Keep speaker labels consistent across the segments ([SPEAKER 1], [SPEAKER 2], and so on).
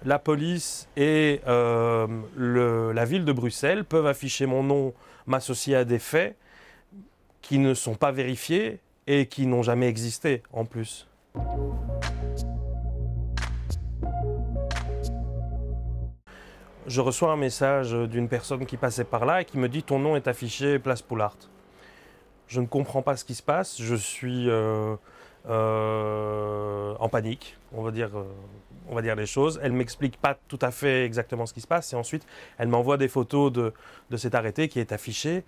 [SPEAKER 1] la police et la ville de Bruxelles peuvent afficher mon nom, m'associer à des faits qui ne sont pas vérifiés et qui n'ont jamais existé en plus. Je reçois un message d'une personne qui passait par là et qui me dit « Ton nom est affiché place Poulart ». Je ne comprends pas ce qui se passe, je suis en panique, on va dire les choses. Elle ne m'explique pas tout à fait exactement ce qui se passe et ensuite elle m'envoie des photos de cet arrêté qui est affiché.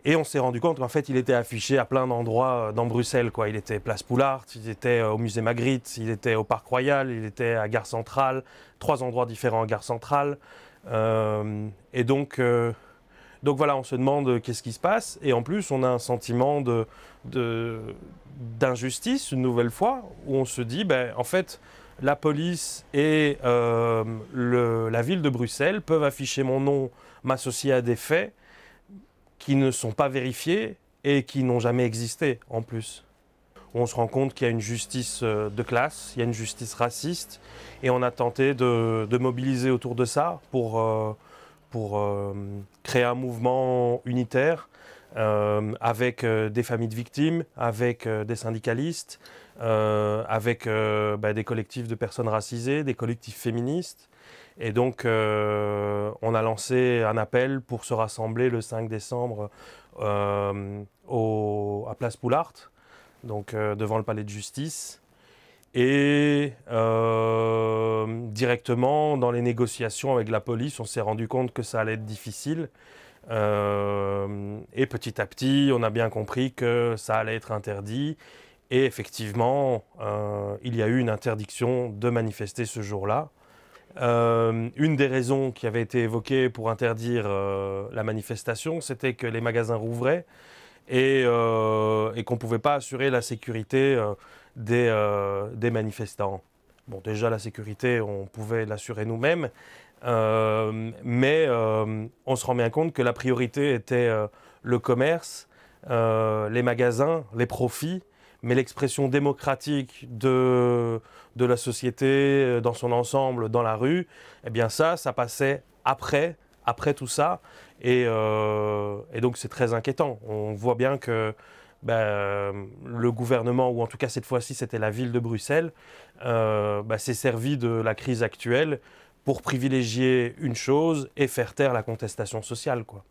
[SPEAKER 1] Et on s'est rendu compte qu'en fait il était affiché à plein d'endroits dans Bruxelles, quoi. Il était place Poulart, il était au musée Magritte, il était au Parc Royal, il était à Gare Centrale, 3 endroits différents à Gare Centrale. Et donc voilà, on se demande qu'est-ce qui se passe. Et en plus, on a un sentiment d'injustice, une nouvelle fois, où on se dit, en fait, la police et la ville de Bruxelles peuvent afficher mon nom, m'associer à des faits qui ne sont pas vérifiés et qui n'ont jamais existé, en plus. On se rend compte qu'il y a une justice de classe, il y a une justice raciste, et on a tenté de mobiliser autour de ça pour créer un mouvement unitaire avec des familles de victimes, avec des syndicalistes, avec des collectifs de personnes racisées, des collectifs féministes. Et donc on a lancé un appel pour se rassembler le 5 décembre à place Poulart, donc devant le palais de justice. Et directement dans les négociations avec la police, on s'est rendu compte que ça allait être difficile. Et petit à petit, on a bien compris que ça allait être interdit. Et effectivement, il y a eu une interdiction de manifester ce jour-là. Une des raisons qui avait été évoquée pour interdire la manifestation, c'était que les magasins rouvraient et qu'on ne pouvait pas assurer la sécurité des manifestants. Bon, déjà, la sécurité, on pouvait l'assurer nous-mêmes, mais on se rend bien compte que la priorité était le commerce, les magasins, les profits, mais l'expression démocratique de la société dans son ensemble, dans la rue, eh bien ça passait après tout ça. Et donc c'est très inquiétant. On voit bien que le gouvernement, ou en tout cas cette fois-ci c'était la ville de Bruxelles, s'est servi de la crise actuelle pour privilégier une chose et faire taire la contestation sociale, quoi.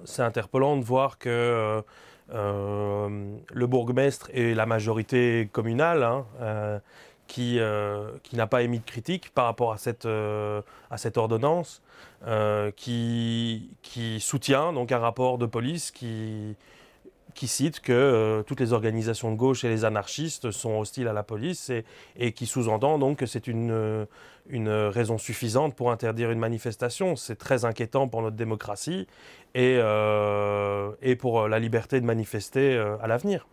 [SPEAKER 1] C'est interpellant de voir que le bourgmestre et la majorité communale qui n'a pas émis de critique par rapport à cette ordonnance, qui soutient donc un rapport de police qui cite que toutes les organisations de gauche et les anarchistes sont hostiles à la police et qui sous-entend donc que c'est une raison suffisante pour interdire une manifestation. C'est très inquiétant pour notre démocratie et pour la liberté de manifester à l'avenir.